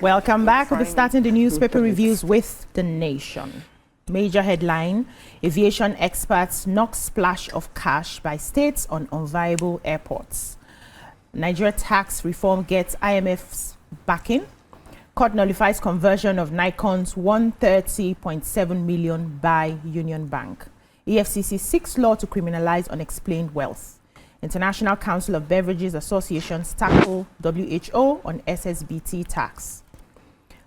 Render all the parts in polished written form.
Welcome back. We'll be starting the newspaper reviews with The Nation. Major headline, aviation experts knock splash of cash by states on unviable airports. Nigeria tax reform gets IMF's backing. Court nullifies conversion of Nikon's 130.7 million by Union Bank. EFCC seeks law to criminalize unexplained wealth. International Council of Beverages Associations tackle WHO on SSBT tax.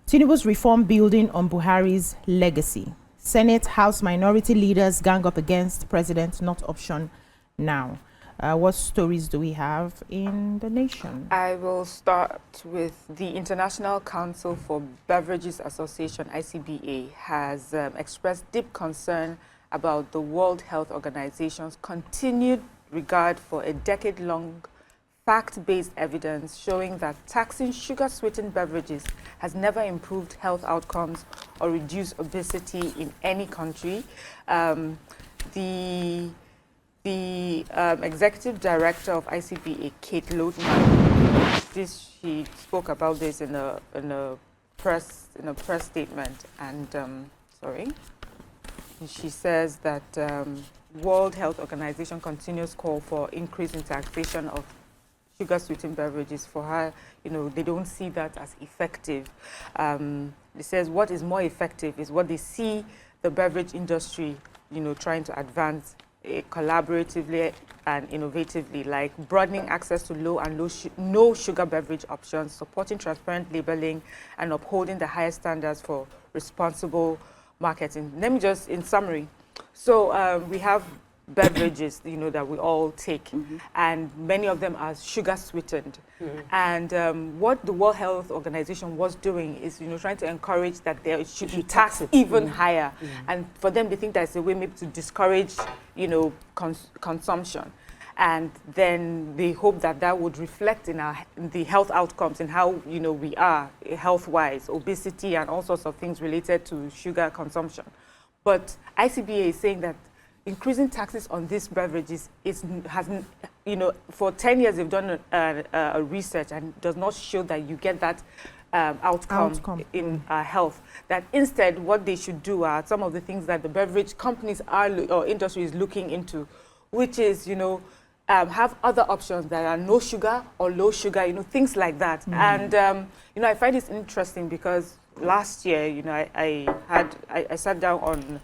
Tinubu's reform building on Buhari's legacy. Senate House minority leaders gang up against president, not option now. What stories do we have in The Nation? I will start with the International Council for Beverages Association, ICBA, has expressed deep concern about the World Health Organization's continued regard for a decade-long fact-based evidence showing that taxing sugar-sweetened beverages has never improved health outcomes or reduced obesity in any country. The executive director of ICBA, Kate Lodman, she spoke about this in a press statement, and she says that World Health Organization continues call for increase in taxation of sugar-sweetened beverages. For her, they don't see that as effective. It says what is more effective is what they see the beverage industry, trying to advance collaboratively and innovatively, like broadening access to low and no sugar beverage options, supporting transparent labeling, and upholding the highest standards for responsible marketing. Let me just, in summary, so we have beverages, that we all take, and many of them are sugar sweetened. And what the World Health Organization was doing is, trying to encourage that there should be tax even higher. And for them, they think that's a way maybe to discourage, consumption. And then they hope that that would reflect in the health outcomes and how, we are health-wise, obesity and all sorts of things related to sugar consumption. But ICBA is saying that increasing taxes on these beverages hasn't, for 10 years they've done a research and does not show that you get that outcome in health. That instead, what they should do are some of the things that the beverage companies or industry is looking into, which is, have other options that are no sugar or low sugar, things like that. And, I find this interesting because last year, I sat down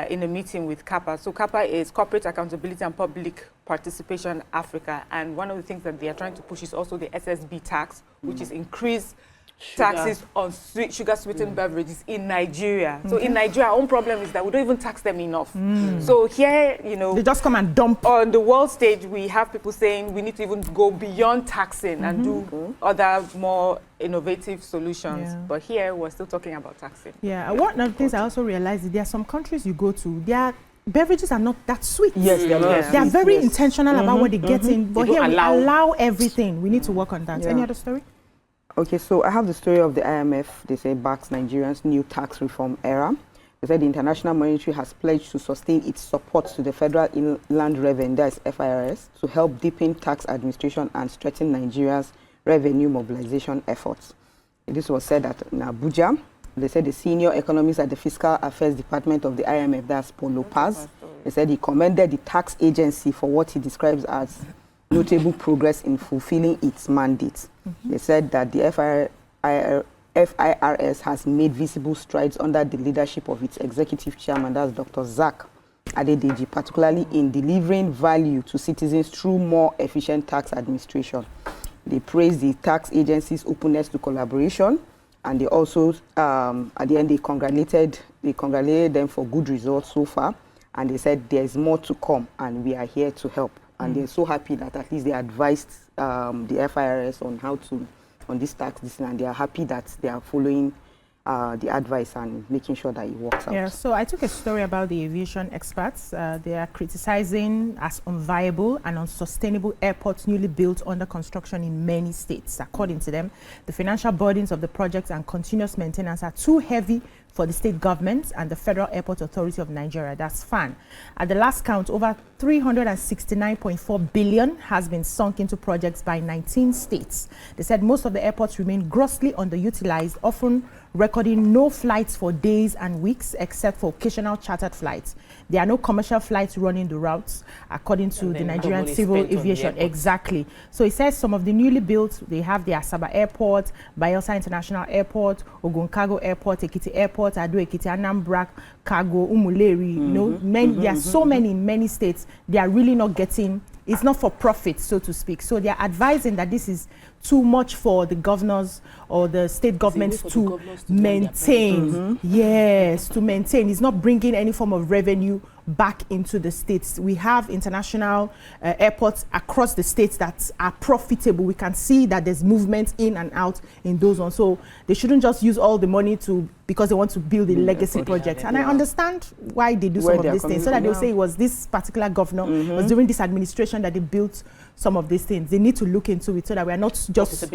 in a meeting with CAPA. So CAPA is Corporate Accountability and Public Participation Africa. And one of the things that they are trying to push is also the SSB tax, which is increased taxes on sugar-sweetened beverages in Nigeria. So in Nigeria, our own problem is that we don't even tax them enough. So here, they just come and dump. On the world stage, we have people saying we need to even go beyond taxing and do other more innovative solutions. But here, we're still talking about taxing. Yeah, one of the things I also realized is there are some countries you go to, their beverages are not that sweet. Yes, they are not. They are very intentional about what they get in. But here, we allow everything. We need to work on that. Yeah. Any other story? Okay, so I have the story of the IMF. They say backs Nigerians' new tax reform era. They said the International Monetary has pledged to sustain its support to the Federal Inland Revenue, that is FIRS, to help deepen tax administration and strengthen Nigeria's revenue mobilization efforts. This was said at Abuja. They said the senior economist at the Fiscal Affairs Department of the IMF, that's Paul Lopez, they said he commended the tax agency for what he describes as notable progress in fulfilling its mandate. They said that the FIRS has made visible strides under the leadership of its executive chairman, that's Dr. Zak Adedeji, particularly in delivering value to citizens through more efficient tax administration. They praised the tax agency's openness to collaboration, and they also, at the end, they congratulated them for good results so far, and they said there is more to come, and we are here to help. And they're so happy that at least they advised the FIRS on how to, on this tax, and they are happy that they are following the advice and making sure that it works out. Yeah, so I took a story about the aviation experts. They are criticizing as unviable and unsustainable airports newly built under construction in many states. According to them, the financial burdens of the projects and continuous maintenance are too heavy for the state government and the Federal Airport Authority of Nigeria, that's FAAN. At the last count, over 369.4 billion has been sunk into projects by 19 states. They said most of the airports remain grossly underutilized, often recording no flights for days and weeks except for occasional chartered flights. There are no commercial flights running the routes, according to the Nigerian Civil Aviation. Exactly. So it says some of the newly built, they have the Asaba Airport, Bayelsa International Airport, Ogun Cargo Airport, Ekiti Airport, Ado-Ekiti, Anambra, Cargo, Umuleri. You know, there are so many states. They are really not getting. It's not for profit, so to speak. So they are advising that this is too much for the governors or the state governments to maintain. Yes, to maintain. It's not bringing any form of revenue back into the states. We have international airports across the states that are profitable. We can see that there's movement in and out in those ones. So they shouldn't just use all the money because they want to build a legacy project. And I understand why they do some of these things, so that they'll say it was this particular governor, it was during this administration that they built some of these things. They need to look into it so that we are not just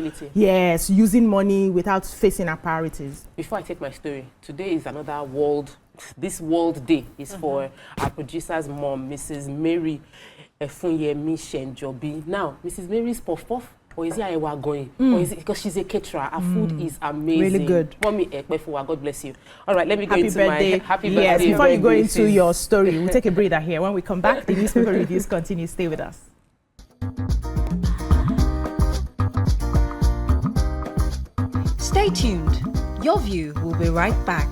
using money without facing our priorities. Before I take my story, today is another this World Day is for our producer's mom, Mrs. Mary Efunyemi Shenjobi. Now, Mrs. Mary's puff-puff, or is it Ayewa going? Or is it because she's a caterer? Her food is amazing. Really good. Mommy Ekpefuwa, God bless you. All right, let me go into my happy birthday. Yes, before you go into your story, we'll take a breather here. When we come back, the newspaper reviews continue. Stay with us. Stay tuned. Your View will be right back.